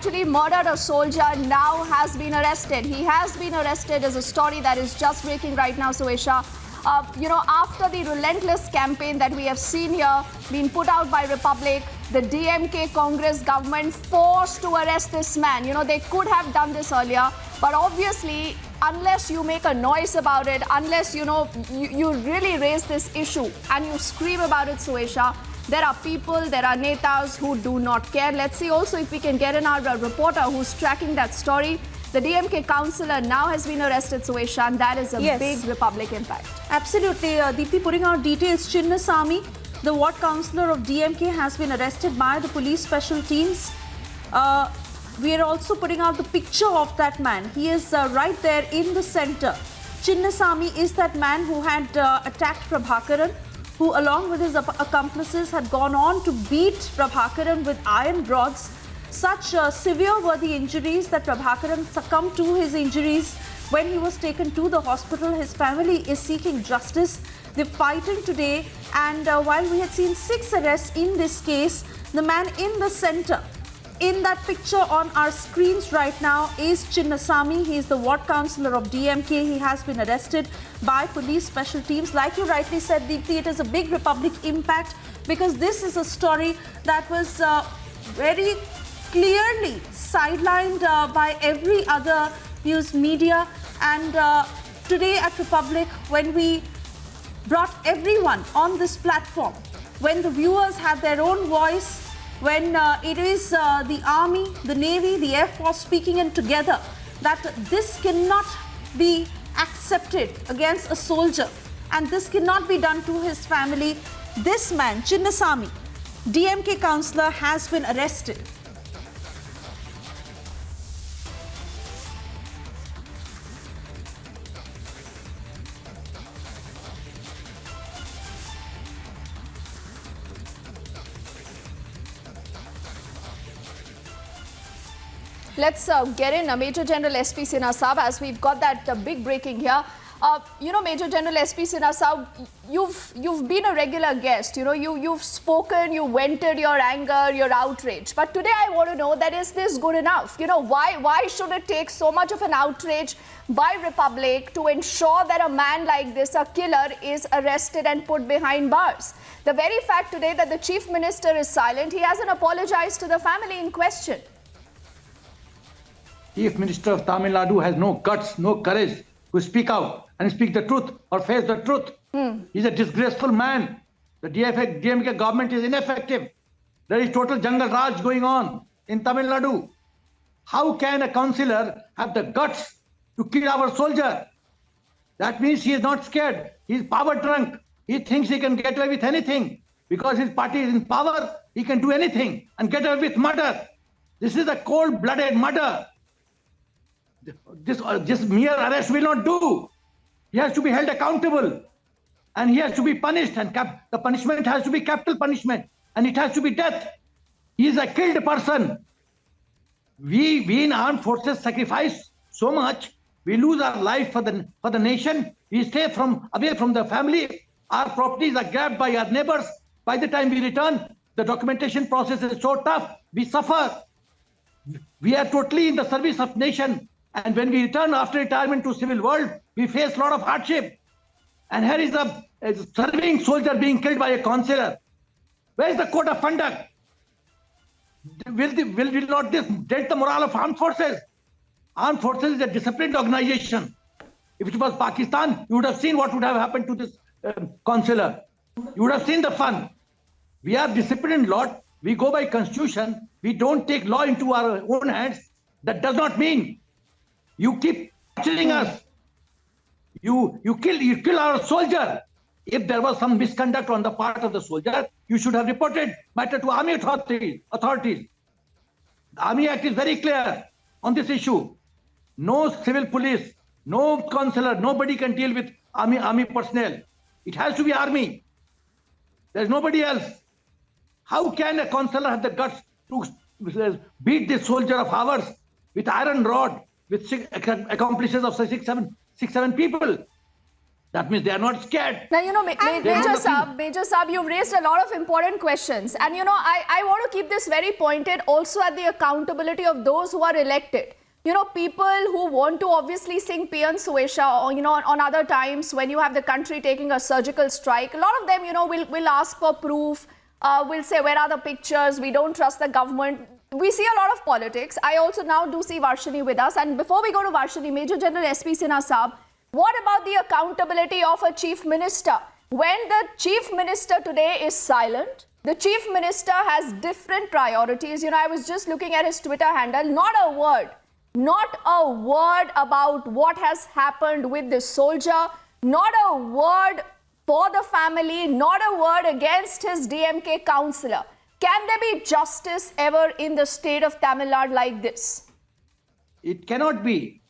actually murdered a soldier now has been arrested. He has been arrested is a story that is just breaking right now, Suesha. After the relentless campaign that we have seen here being put out by Republic, the DMK Congress government forced to arrest this man. They could have done this earlier, but obviously, unless you make a noise about it, unless, you really raise this issue and you scream about it, Suesha, there are people, there are netas who do not care. Let's see also if we can get in our reporter who's tracking that story. The DMK councillor now has been arrested, Suesha, and that is a big Republic impact. Absolutely. Deepthi putting out details. Chinnasamy, the ward councillor of DMK, has been arrested by the police special teams. We are also putting out the picture of that man. He is right there in the center. Chinnasamy is that man who had attacked Prabhakaran, who along with his accomplices had gone on to beat Prabhakaran with iron rods. Such severe were the injuries that Prabhakaran succumbed to his injuries when he was taken to the hospital. His family is seeking justice. They're fighting today, and while we had seen 6 arrests in this case, the man in the center, in that picture on our screens right now, is Chinnasamy. He is the ward councillor of DMK. He has been arrested by police special teams. Like you rightly said, Deepthi, it is a big Republic impact because this is a story that was very clearly sidelined by every other news media. And today at Republic, when we brought everyone on this platform, when the viewers had their own voice, when it is the Army, the Navy, the Air Force speaking in together, that this cannot be accepted against a soldier and this cannot be done to his family. This man, Chinnasamy, DMK councillor, has been arrested. Let's get in Major General SP Sinha Saab, as we've got that big breaking here. Major General SP Sinha Saab, you've been a regular guest. You've spoken, you vented your anger, your outrage. But today I want to know that is this good enough? Why should it take so much of an outrage by Republic to ensure that a man like this, a killer, is arrested and put behind bars? The very fact today that the Chief Minister is silent, he hasn't apologized to the family in question. Chief Minister of Tamil Nadu has no guts, no courage to speak out and speak the truth or face the truth. He's a disgraceful man. The DMK government is ineffective. There is total jungle raj going on in Tamil Nadu. How can a councillor have the guts to kill our soldier? That means he is not scared. He is power drunk. He thinks he can get away with anything. Because his party is in power, he can do anything and get away with murder. This is a cold-blooded murder. This mere arrest will not do. He has to be held accountable and he has to be punished, and the punishment has to be capital punishment and it has to be death. He is a killed person. We in armed forces sacrifice so much. We lose our life for the nation. We stay away from the family. Our properties are grabbed by our neighbors. By the time we return, the documentation process is so tough. We suffer. We are totally in the service of nation. And when we return after retirement to civil world, we face a lot of hardship. And here is a serving soldier being killed by a councillor. Where is the code of conduct? Will not this dent the morale of armed forces? Armed forces is a disciplined organization. If it was Pakistan, you would have seen what would have happened to this councillor. You would have seen the fun. We are disciplined lot. We go by constitution. We don't take law into our own hands. That does not mean you keep torturing us. You kill our soldier. If there was some misconduct on the part of the soldier, you should have reported matter to army authorities. The Army Act is very clear on this issue. No civil police, no councillor, nobody can deal with army personnel. It has to be army. There's nobody else. How can a councillor have the guts to beat this soldier of ours with iron rod, with accomplices of six, seven people? That means they are not scared. Now, you know, They're not Major Saab, you've raised a lot of important questions. And, you know, I want to keep this very pointed also at the accountability of those who are elected. You know, people who want to obviously sing Piyan Suesha, or, you know, on other times when you have the country taking a surgical strike, a lot of them, you know, will ask for proof, will say, where are the pictures? We don't trust the government. We see a lot of politics. I also now do see Varshini with us. And before we go to Varshini, Major General SP Sinha Saab, what about the accountability of a chief minister? When the chief minister today is silent, the chief minister has different priorities. You know, I was just looking at his Twitter handle, not a word about what has happened with this soldier, not a word for the family, not a word against his DMK councillor. Can there be justice ever in the state of Tamil Nadu like this? It cannot be.